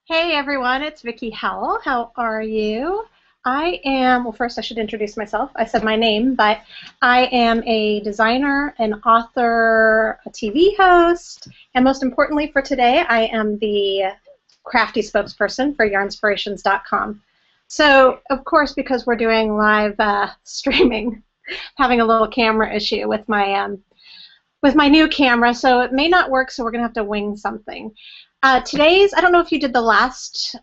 Hey everyone, it's Vickie Howell. How are you? I am, well, first I should introduce myself. I said my name, but I am a designer, an author, a TV host, and most importantly for today, I am the crafty spokesperson for Yarnspirations.com. So, of course, because we're doing live streaming, having a little camera issue with my new camera, so it may not work, so we're going to have to wing something. Today's, I don't know if you did the last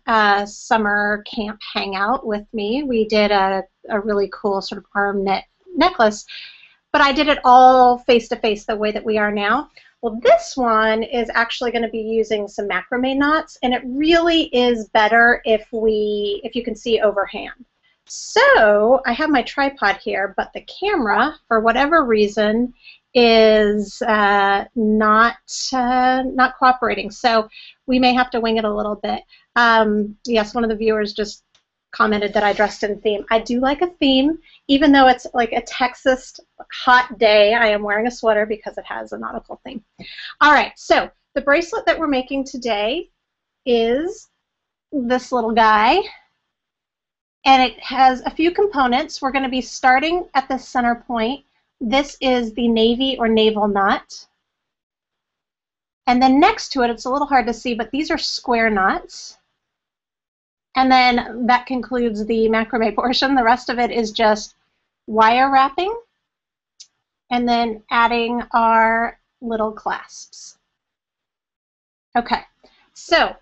summer camp hangout with me. We did a really cool sort of arm knit necklace, but I did it all face-to-face the way that we are now. Well, this one is actually going to be using some macrame knots, and it really is better if you can see overhand. So I have my tripod here, but the camera, for whatever reason, is not cooperating. So we may have to wing it a little bit. Yes, one of the viewers just commented that I dressed in theme. I do like a theme, even though it's like a Texas hot day. I am wearing a sweater because it has a nautical theme. All right, so the bracelet that we're making today is this little guy. And it has a few components. We're going to be starting at the center point. This is the navy or naval knot. And then next to it, it's a little hard to see, but these are square knots. And then that concludes the macrame portion. The rest of it is just wire wrapping and then adding our little clasps. Okay, so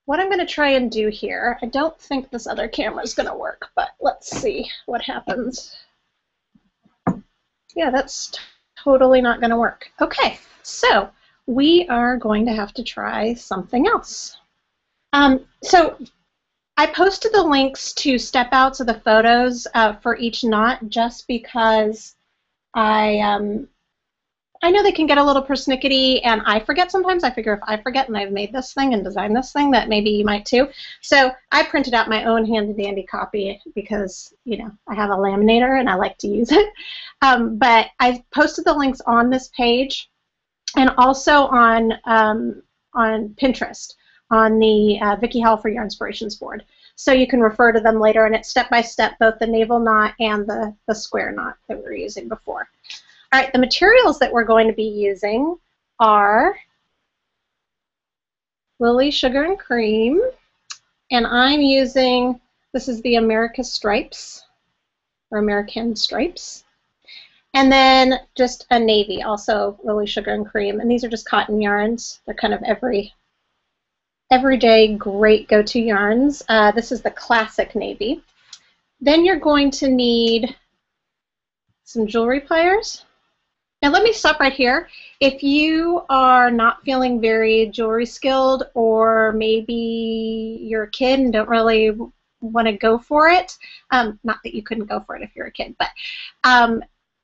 what I'm going to try and do here, I don't think this other camera is going to work, but let's see what happens. Yeah, that's totally not going to work. Okay, so we are going to have to try something else. So I posted the links to step outs of the photos for each knot just because I know they can get a little persnickety, and I forget sometimes. I figure if I forget and I've made this thing and designed this thing, that maybe you might too. So I printed out my own handy-dandy copy because, you know, I have a laminator and I like to use it. But I posted the links on this page and also on Pinterest on the Vickie Howell for Yarnspirations board. So you can refer to them later, and it's step-by-step, both the naval knot and the square knot that we were using before. All right, the materials that we're going to be using are Lily Sugar and Cream, and I'm using, this is the American Stripes, and then just a navy, also Lily Sugar and Cream, and these are just cotton yarns. They're kind of everyday great go-to yarns. This is the classic navy. Then you're going to need some jewelry pliers. Now let me stop right here. If you are not feeling very jewelry skilled, or maybe you're a kid and don't really want to go for it, not that you couldn't go for it if you're a kid, but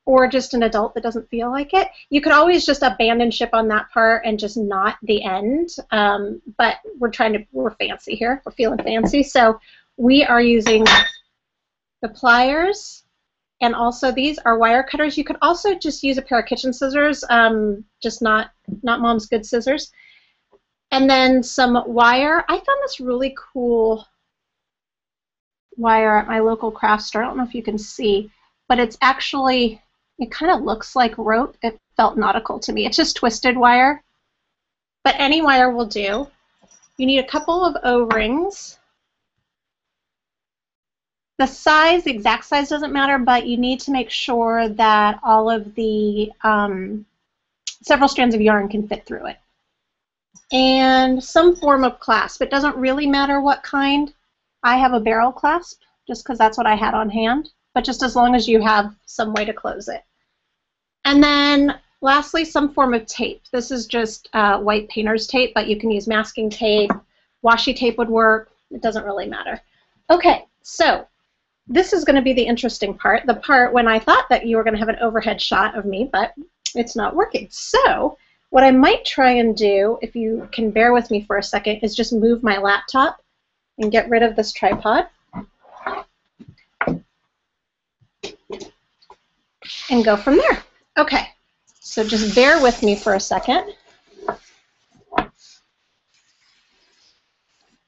or just an adult that doesn't feel like it, you could always just abandon ship on that part and just knot the end. But we're fancy here. We're feeling fancy, so we are using the pliers. And also these are wire cutters. You could also just use a pair of kitchen scissors, just not Mom's Good scissors. And then some wire. I found this really cool wire at my local craft store. I don't know if you can see, but it's actually, it kind of looks like rope. It felt nautical to me. It's just twisted wire, but any wire will do. You need a couple of O-rings. The size, the exact size doesn't matter, but you need to make sure that all of the several strands of yarn can fit through it. And some form of clasp. It doesn't really matter what kind. I have a barrel clasp just because that's what I had on hand, but just as long as you have some way to close it. And then lastly, some form of tape. This is just white painter's tape, but you can use masking tape. Washi tape would work. It doesn't really matter. Okay, so this is going to be the interesting part, the part when I thought that you were going to have an overhead shot of me, but it's not working. So what I might try and do, if you can bear with me for a second, is just move my laptop and get rid of this tripod and go from there. Okay, so just bear with me for a second.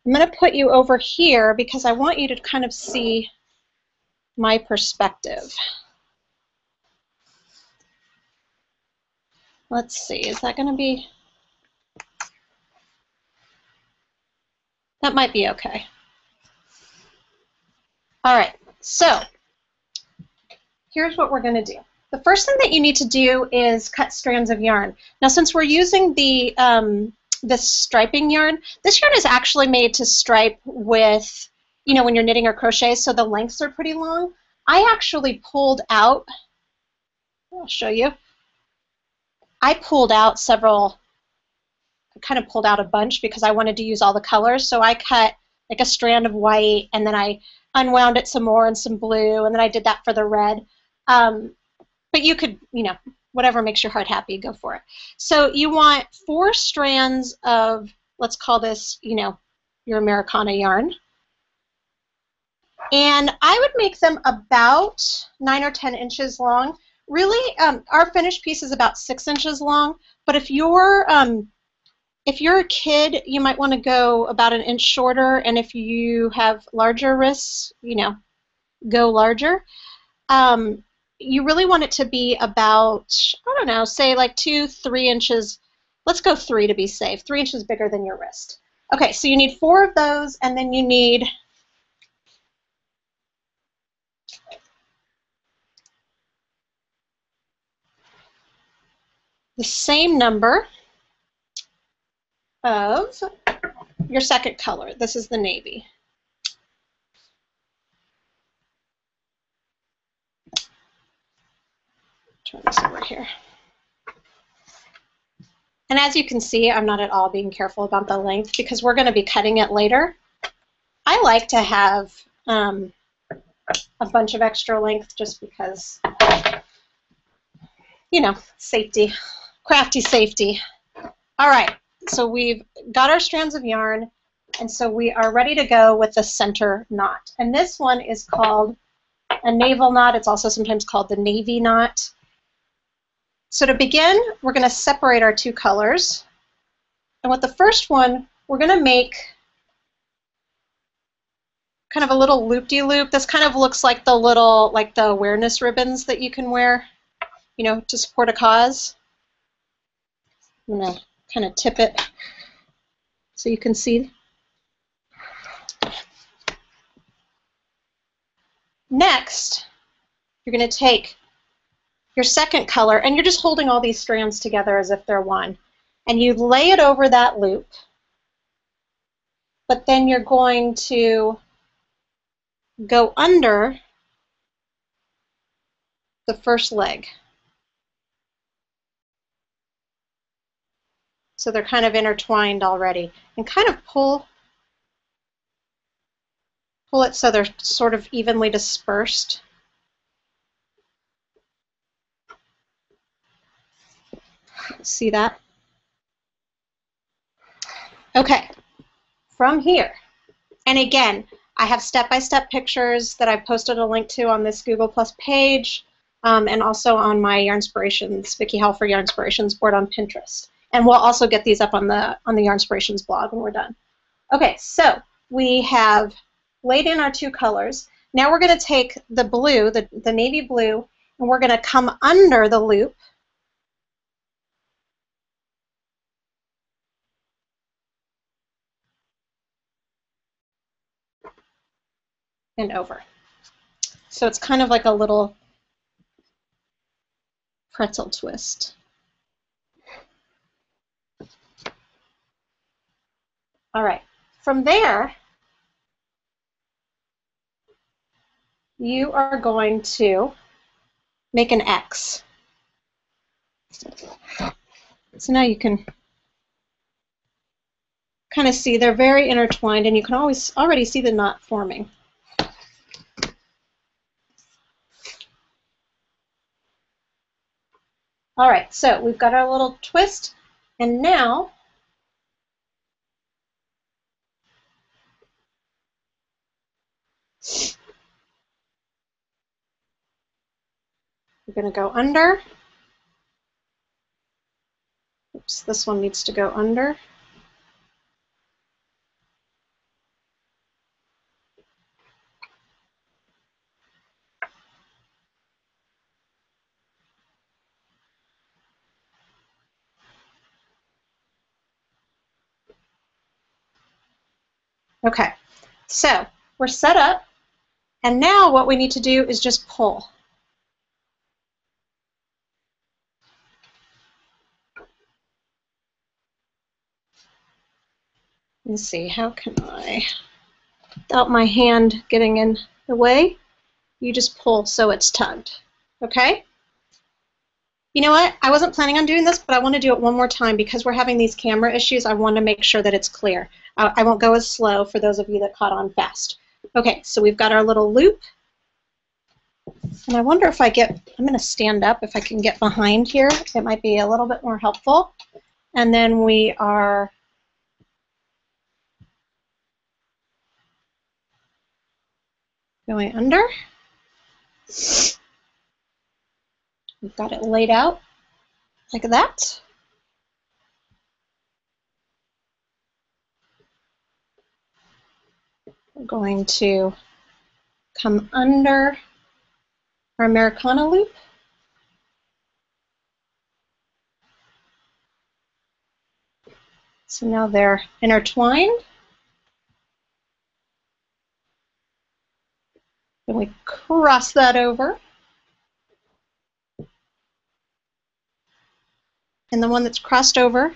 I'm going to put you over here because I want you to kind of see my perspective. Let's see, is that going to be... That might be okay. All right, so here's what we're going to do. The first thing that you need to do is cut strands of yarn. Now, since we're using the this striping yarn, this yarn is actually made to stripe with, you know, when you're knitting or crochet, so the lengths are pretty long. I actually pulled out, I'll show you. I pulled out several, I kind of pulled out a bunch because I wanted to use all the colors. So I cut like a strand of white, and then I unwound it some more and some blue, and then I did that for the red. But you could, you know, whatever makes your heart happy, go for it. So you want 4 strands of, let's call this, you know, your Americana yarn. And I would make them about 9 or 10 inches long. Really, our finished piece is about 6 inches long, but if you're a kid, you might want to go about 1 inch shorter, and if you have larger wrists, you know, go larger. You really want it to be about, I don't know, say like 2-3 inches. Let's go 3 to be safe. 3 inches bigger than your wrist. Okay, so you need 4 of those, and then you need the same number of your second color. This is the navy. Turn this over here. And as you can see, I'm not at all being careful about the length because we're going to be cutting it later. I like to have a bunch of extra length just because, you know, safety, crafty safety. All right, so we've got our strands of yarn, and so we are ready to go with the center knot. And this one is called a navel knot. It's also sometimes called the navy knot. So to begin, we're going to separate our 2 colors. And with the first one, we're going to make kind of a little loop-de-loop. This kind of looks like the little, like the awareness ribbons that you can wear, you know, to support a cause. I'm going to kind of tip it so you can see. Next, you're going to take your second color, and you're just holding all these strands together as if they're one. And you lay it over that loop, but then you're going to go under the first leg. So they're kind of intertwined already. And kind of pull it so they're sort of evenly dispersed. See that? Okay, from here, and again, I have step-by-step pictures that I've posted a link to on this Google Plus page, and also on my Yarnspirations, Vickie Howell for Yarnspirations board on Pinterest. And we'll also get these up on the Yarnspirations blog when we're done. Okay, so we have laid in our 2 colors. Now we're going to take the blue, the navy blue, and we're going to come under the loop. And over. So it's kind of like a little pretzel twist. All right, from there, you are going to make an X. So now you can kind of see they're very intertwined, and you can already see the knot forming. All right, so we've got our little twist, and now we're going to go under. Oops, this one needs to go under. Okay, so we're set up, and now what we need to do is just pull. Let's see, how can I, without my hand getting in the way, you just pull so it's tugged, okay? You know what, I wasn't planning on doing this, but I want to do it one more time because we're having these camera issues. I want to make sure that it's clear. I won't go as slow for those of you that caught on fast. Okay, so we've got our little loop, and I wonder if I'm going to stand up, if I can get behind here, it might be a little bit more helpful. And then we are going under. We've got it laid out like that. We're going to come under our Americana loop. So now they're intertwined. Then we cross that over. And the one that's crossed over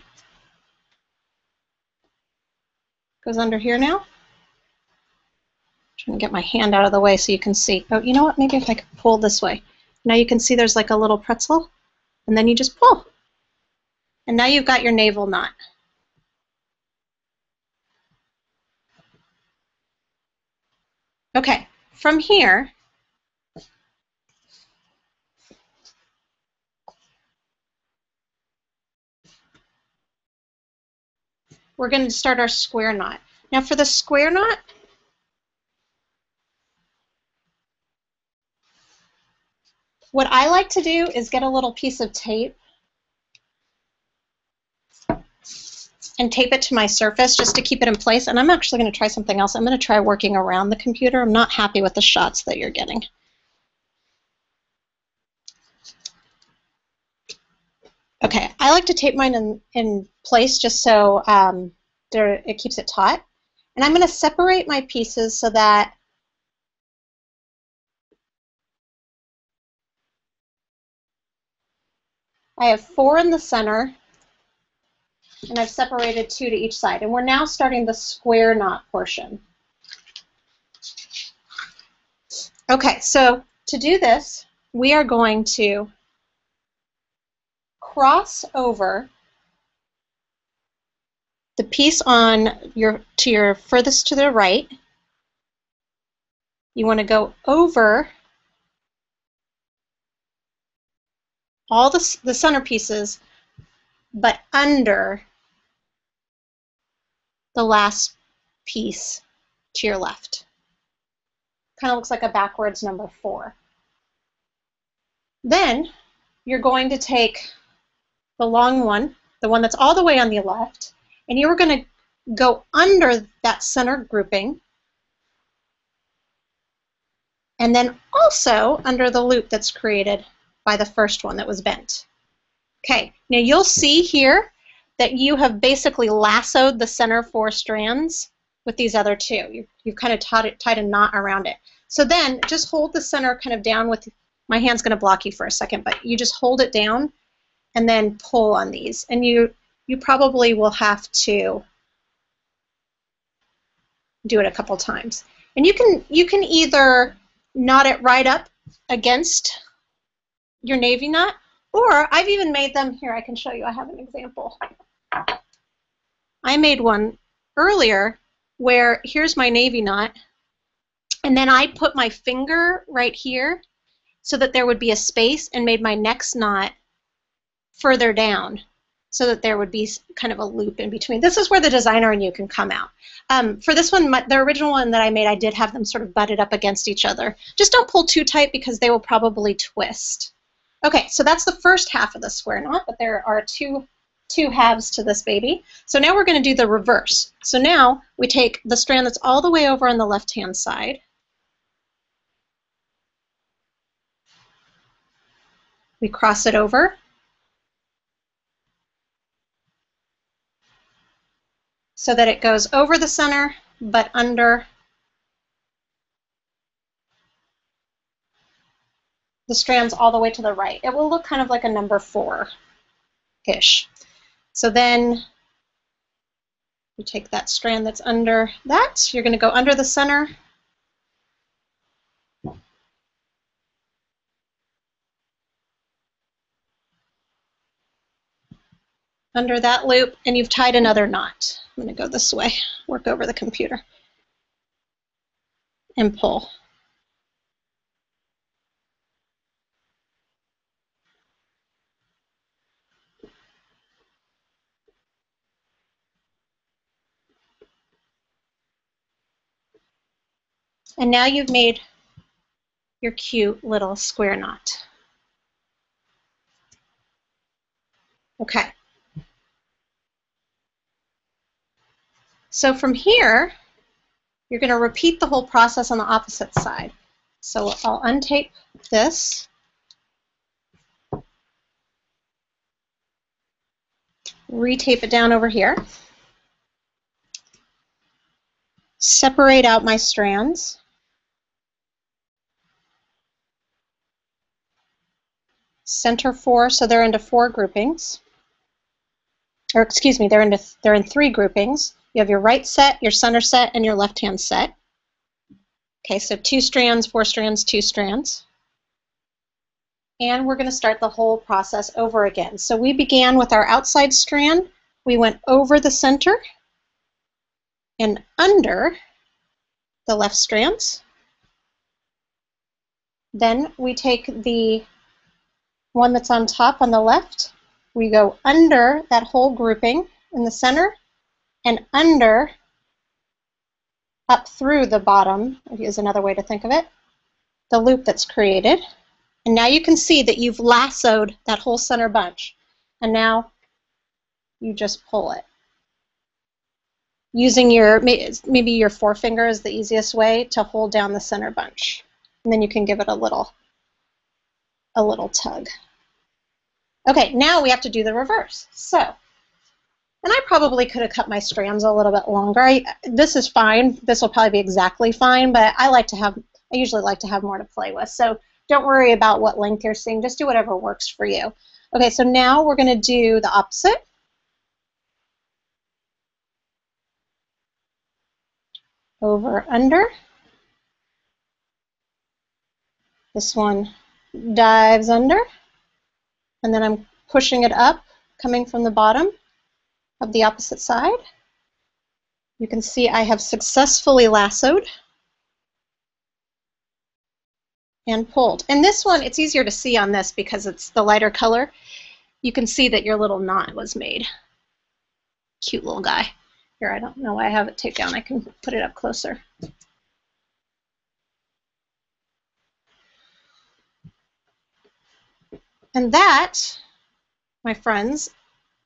goes under here now. Trying to get my hand out of the way so you can see. Oh, you know what? Maybe if I could pull this way. Now you can see there's like a little pretzel, and then you just pull. And now you've got your navel knot. Okay, from here, we're going to start our square knot. Now for the square knot, what I like to do is get a little piece of tape and tape it to my surface just to keep it in place. And I'm actually going to try something else. I'm going to try working around the computer. I'm not happy with the shots that you're getting. Okay, I like to tape mine in place just so it keeps it taut. And I'm going to separate my pieces so that I have 4 in the center, and I've separated 2 to each side. And we're now starting the square knot portion. Okay, so to do this, we are going to cross over the piece on to your furthest to the right. You want to go over all the center pieces, but under the last piece to your left. Kind of looks like a backwards number 4. Then you're going to take the long one, the one that's all the way on the left, and you're going to go under that center grouping, and then also under the loop that's created by the first one that was bent. Okay, now you'll see here that you have basically lassoed the center 4 strands with these other 2. You've kind of tied a knot around it. So then just hold the center kind of down with, my hand's going to block you for a second, but you just hold it down and then pull on these. And you probably will have to do it a couple times. And you can either knot it right up against your navy knot, or I've even made them, here I can show you, I have an example. I made one earlier where here's my navy knot, and then I put my finger right here so that there would be a space, and made my next knot further down so that there would be kind of a loop in between. This is where the designer and you can come out. For this one, the original one that I made, I did have them sort of butted up against each other. Just don't pull too tight because they will probably twist. Okay, so that's the first half of the square knot, but there are two halves to this baby. So now we're going to do the reverse. So now we take the strand that's all the way over on the left-hand side. We cross it over. So that it goes over the center but under the strands all the way to the right. It will look kind of like a number 4-ish. So then you take that strand that's under that, you're going to go under the center, under that loop, and you've tied another knot. I'm going to go this way, work over the computer, and pull. And now you've made your cute little square knot. Okay. So from here, you're going to repeat the whole process on the opposite side. So I'll untape this, retape it down over here, separate out my strands, center 4, so they're into 4 groupings, or excuse me, they're in 3 groupings. You have your right set, your center set, and your left hand set. Okay, so 2 strands, 4 strands, 2 strands. And we're going to start the whole process over again. So we began with our outside strand. We went over the center and under the left strands. Then we take the one that's on top on the left. We go under that whole grouping in the center and under, up through the bottom, is another way to think of it, the loop that's created. And now you can see that you've lassoed that whole center bunch. And now you just pull it. Using your, maybe your forefinger is the easiest way to hold down the center bunch. And then you can give it a little tug. Okay, now we have to do the reverse. So, and I probably could have cut my strands a little bit longer. This is fine. This will probably be exactly fine, but I usually like to have more to play with. So don't worry about what length you're seeing. Just do whatever works for you. Okay, so now we're going to do the opposite. Over, under. This one dives under. And then I'm pushing it up, coming from the bottom of the opposite side. You can see I have successfully lassoed and pulled. And this one, it's easier to see on this because it's the lighter color. You can see that your little knot was made. Cute little guy. Here, I don't know why I have it taped down. I can put it up closer. And that, my friends,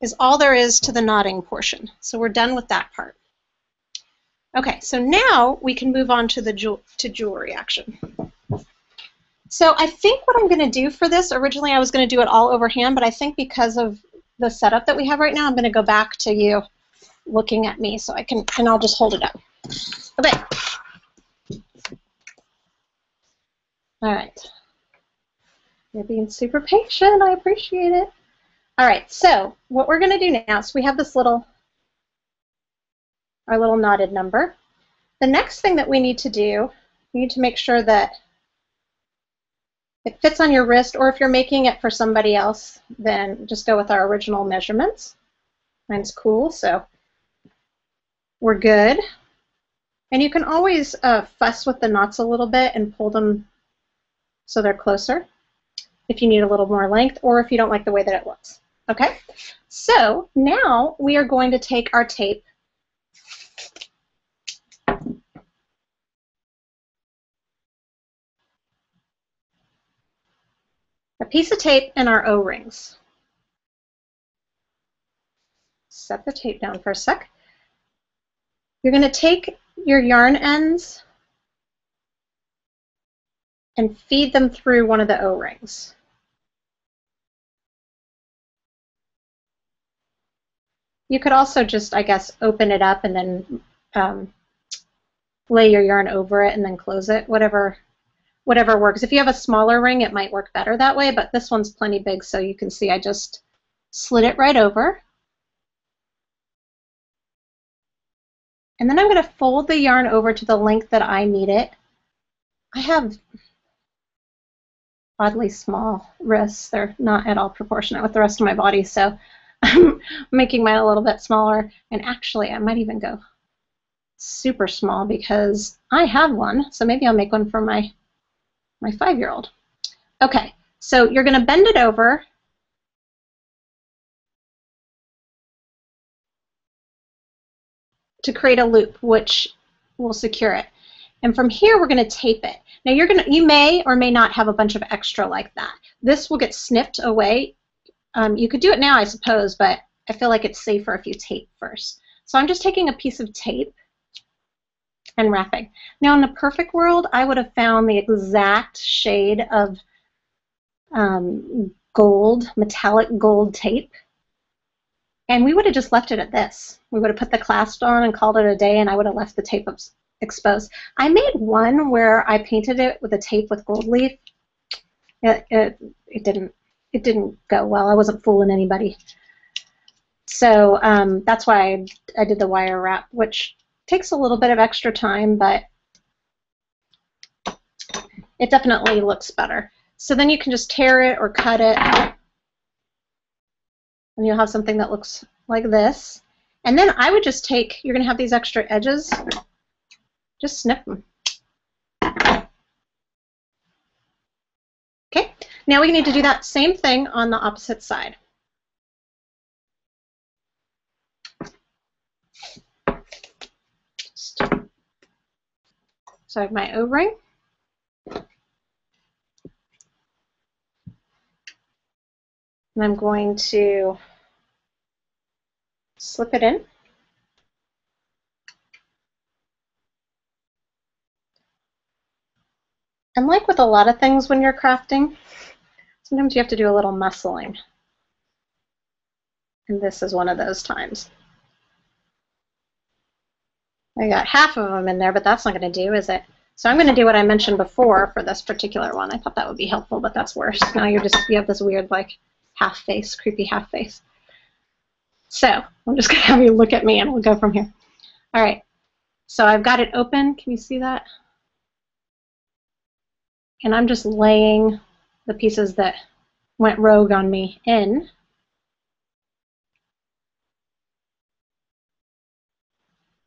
is all there is to the knotting portion. So we're done with that part. Okay, so now we can move on to the jewelry action. So I think what I'm going to do for this, originally I was going to do it all overhand, but I think because of the setup that we have right now, I'm going to go back to you looking at me so I can, and I'll just hold it up. Okay. All right. You're being super patient. I appreciate it. All right, so what we're going to do now, so we have this our little knotted number. The next thing that we need to do, we need to make sure that it fits on your wrist, or if you're making it for somebody else, then just go with our original measurements. Mine's cool, so we're good. And you can always fuss with the knots a little bit and pull them so they're closer if you need a little more length, or if you don't like the way that it looks. Okay, so now we are going to take our tape a piece of tape and our O-rings. Set the tape down for a sec. You're going to take your yarn ends and feed them through one of the O-rings. You could also just, I guess, open it up and then lay your yarn over it and then close it, whatever works. If you have a smaller ring, it might work better that way, but this one's plenty big, so you can see I just slid it right over. And then I'm going to fold the yarn over to the length that I need it. I have oddly small wrists. They're not at all proportionate with the rest of my body, so I'm making mine a little bit smaller. And actually, I might even go super small because I have one, so maybe I'll make one for my 5-year-old. Okay, so you're going to bend it over. To create a loop, which will secure it. And from here, we're going to tape it. Now, you may or may not have a bunch of extra like that. This will get snipped away. You could do it now, I suppose, but I feel like it's safer if you tape first. So I'm just taking a piece of tape and wrapping. Now, in the perfect world, I would have found the exact shade of gold, metallic gold tape, and we would have just left it at this. We would have put the clasp on and called it a day, and I would have left the tape exposed. I made one where I painted it with a tape with gold leaf. It didn't go well. I wasn't fooling anybody. So that's why I did the wire wrap, which takes a little bit of extra time, but it definitely looks better. So then you can just tear it or cut it, and you'll have something that looks like this. And then I would just take, you're going to have these extra edges, just snip them. Okay, now we need to do that same thing on the opposite side. So I have my O-ring. And I'm going to slip it in. And like with a lot of things when you're crafting, sometimes you have to do a little muscling. And this is one of those times. I got half of them in there, but that's not going to do, is it? So I'm going to do what I mentioned before for this particular one. I thought that would be helpful, but that's worse. Now you have this weird, like, half face, creepy half face. So I'm just going to have you look at me and we'll go from here. All right, so I've got it open. Can you see that? And I'm just laying the pieces that went rogue on me in.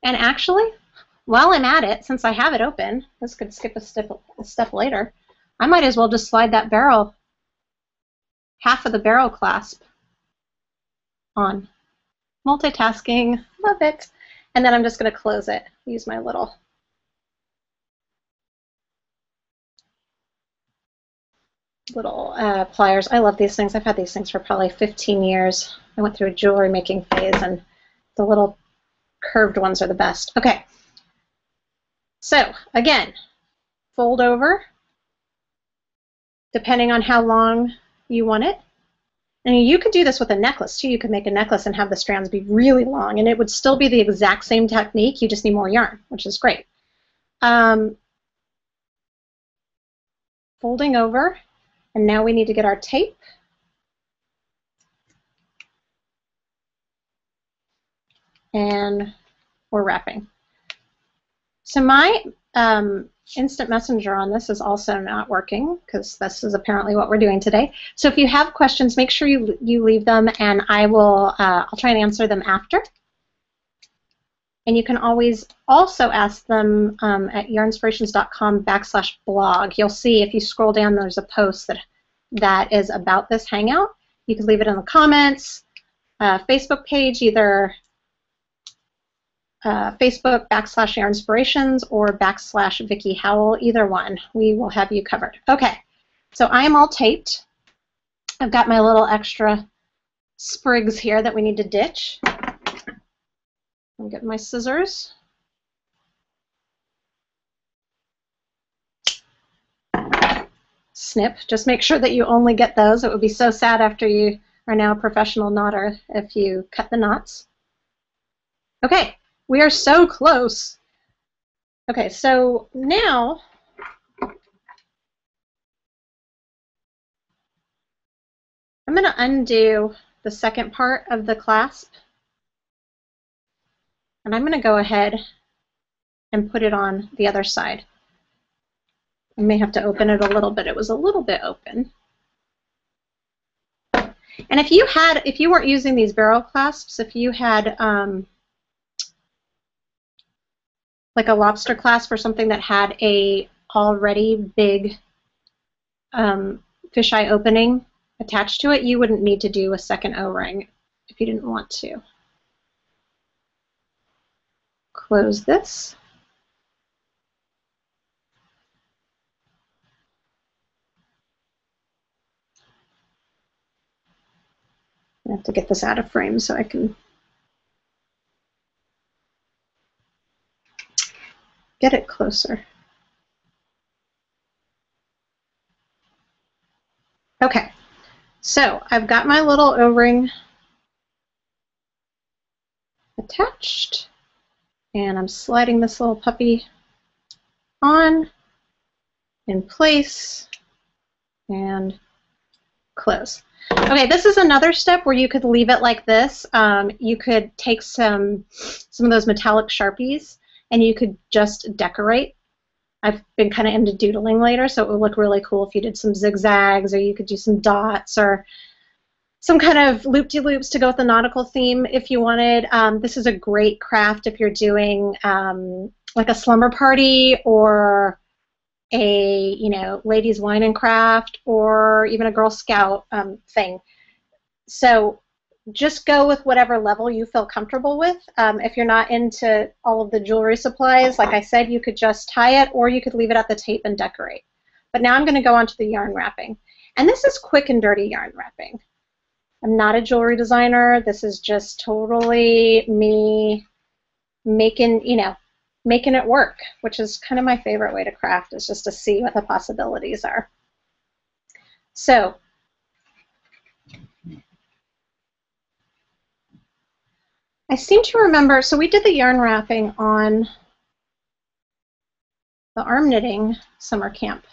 And actually, while I'm at it, since I have it open, this could skip a step later, I might as well just slide that barrel, half of the barrel clasp on. Multitasking, love it. And then I'm just going to close it, use my little pliers. I love these things. I've had these things for probably 15 years. I went through a jewelry making phase, and the little curved ones are the best. Okay, so again, fold over, depending on how long you want it. And you could do this with a necklace too. You could make a necklace and have the strands be really long, and it would still be the exact same technique. You just need more yarn, which is great. Folding over, and now we need to get our tape. And we're wrapping. So my instant messenger on this is also not working, because this is apparently what we're doing today. So if you have questions, make sure you leave them, and I'll try and answer them after. And you can always also ask them at yarnspirations.com/blog. You'll see if you scroll down, there's a post that is about this hangout. You can leave it in the comments, Facebook page, either Facebook /Yarnspirations or /Vickie Howell, either one. We will have you covered. Okay, so I am all taped. I've got my little extra sprigs here that we need to ditch. I'm getting my scissors. Snip. Just make sure that you only get those. It would be so sad after you are now a professional knotter if you cut the knots. Okay. We are so close. Okay, so now I'm going to undo the second part of the clasp, and I'm going to go ahead and put it on the other side. I may have to open it a little bit. It was a little bit open. And if you weren't using these barrel clasps, if you had like a lobster clasp or something that had a already big fisheye opening attached to it, you wouldn't need to do a second O-ring if you didn't want to. Close this. I have to get this out of frame so I can get it closer. Okay, so I've got my little O-ring attached, and I'm sliding this little puppy on, in place, and close. Okay, this is another step where you could leave it like this. You could take some of those metallic Sharpies and you could just decorate. I've been kind of into doodling later, so it would look really cool if you did some zigzags, or you could do some dots or some kind of loop-de-loops to go with the nautical theme if you wanted. This is a great craft if you're doing like a slumber party or a ladies wine and craft, or even a Girl Scout thing. So just go with whatever level you feel comfortable with. If you're not into all of the jewelry supplies, like I said, you could just tie it, or you could leave it at the tape and decorate. But now I'm going to go on to the yarn wrapping. And this is quick and dirty yarn wrapping. I'm not a jewelry designer. This is just totally me making it work, which is kind of my favorite way to craft, is just to see what the possibilities are. So I seem to remember, so we did the yarn wrapping on the arm knitting summer camp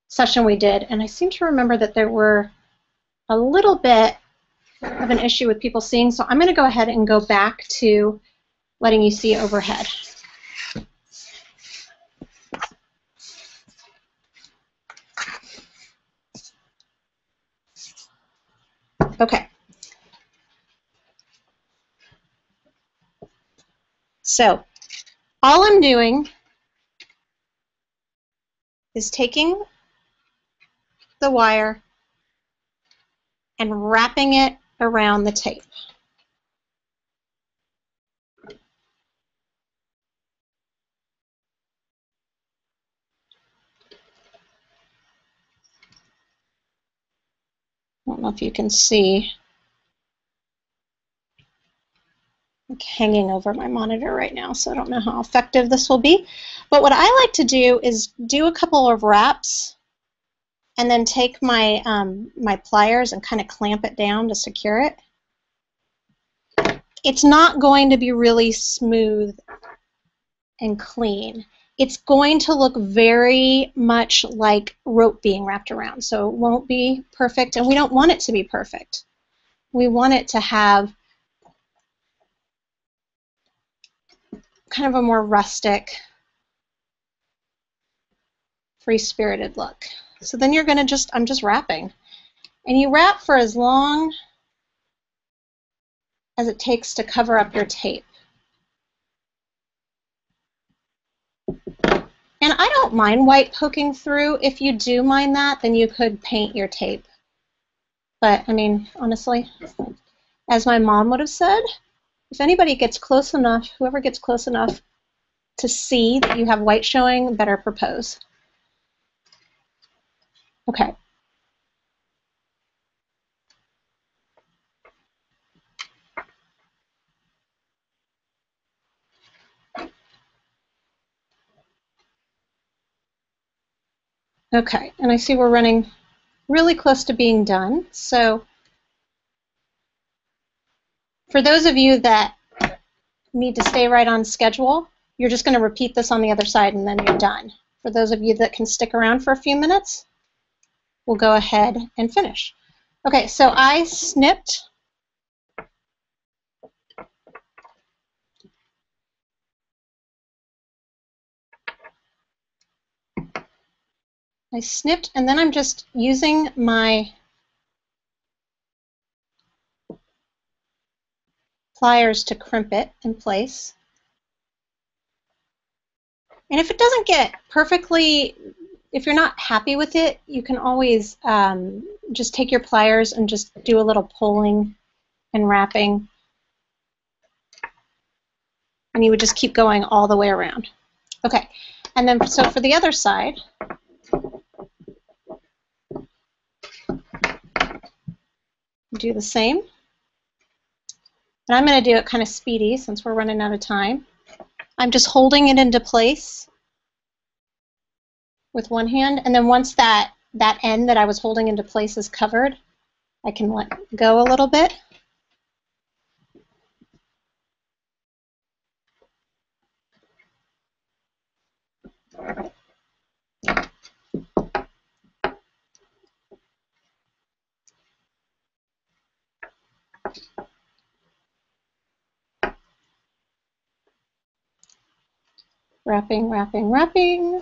session we did, and I seem to remember that there were a little bit of an issue with people seeing, so I'm going to go ahead and go back to letting you see overhead. Okay. So all I'm doing is taking the wire and wrapping it around the tape. I don't know if you can see. Like hanging over my monitor right now, so I don't know how effective this will be. But what I like to do is do a couple of wraps and then take my my pliers and kind of clamp it down to secure it. It's not going to be really smooth and clean. It's going to look very much like rope being wrapped around, so it won't be perfect, and we don't want it to be perfect. We want it to have kind of a more rustic, free-spirited look. So then you're going to I'm just wrapping. And you wrap for as long as it takes to cover up your tape. And I don't mind white poking through. If you do mind that, then you could paint your tape. But, I mean, honestly, as my mom would have said, if anybody gets close enough, whoever gets close enough to see that you have white showing, better propose. Okay. Okay, and I see we're running really close to being done. So for those of you that need to stay right on schedule, you're just going to repeat this on the other side and then you're done. For those of you that can stick around for a few minutes, we'll go ahead and finish. Okay, so I snipped and then I'm just using my pliers to crimp it in place. And if it doesn't get perfectly, if you're not happy with it, you can always just take your pliers and just do a little pulling and wrapping. And you would just keep going all the way around. Okay, and then so for the other side, do the same. And I'm going to do it kind of speedy since we're running out of time. I'm just holding it into place with one hand, and then once that end that I was holding into place is covered, I can let go a little bit. Wrapping, wrapping, wrapping.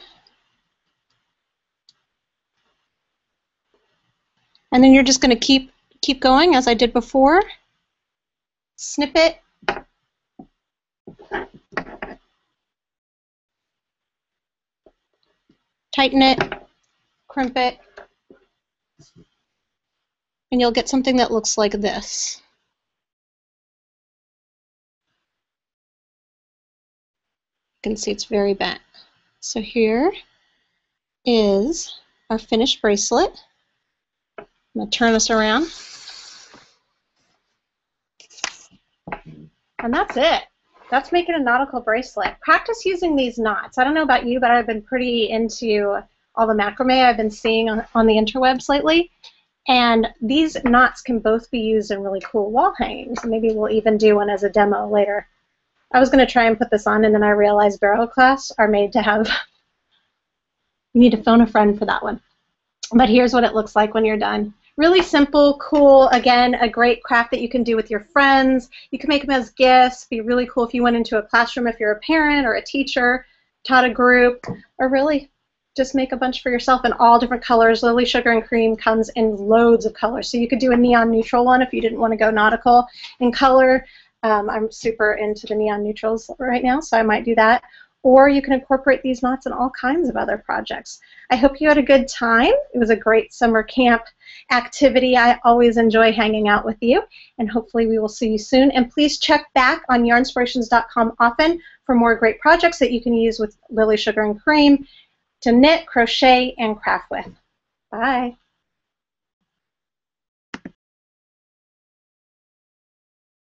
And then you're just going to keep going as I did before. Snip it. Tighten it. Crimp it. And you'll get something that looks like this. You can see it's very bent. So here is our finished bracelet. I'm going to turn this around. And that's it. That's making a nautical bracelet. Practice using these knots. I don't know about you, but I've been pretty into all the macrame I've been seeing on the interwebs lately. And these knots can both be used in really cool wall hangings. Maybe we'll even do one as a demo later. I was going to try and put this on, and then I realized barrel clasps are made to have, you need to phone a friend for that one. But here's what it looks like when you're done. Really simple, cool, again, a great craft that you can do with your friends. You can make them as gifts. Be really cool if you went into a classroom, if you're a parent or a teacher, taught a group, or really just make a bunch for yourself in all different colors. Lily Sugar and Cream comes in loads of colors. So you could do a neon neutral one if you didn't want to go nautical in color. I'm super into the neon neutrals right now, so I might do that. Or you can incorporate these knots in all kinds of other projects. I hope you had a good time. It was a great summer camp activity. I always enjoy hanging out with you, and hopefully we will see you soon. And please check back on yarnspirations.com often for more great projects that you can use with Lily Sugar and Cream to knit, crochet, and craft with. Bye.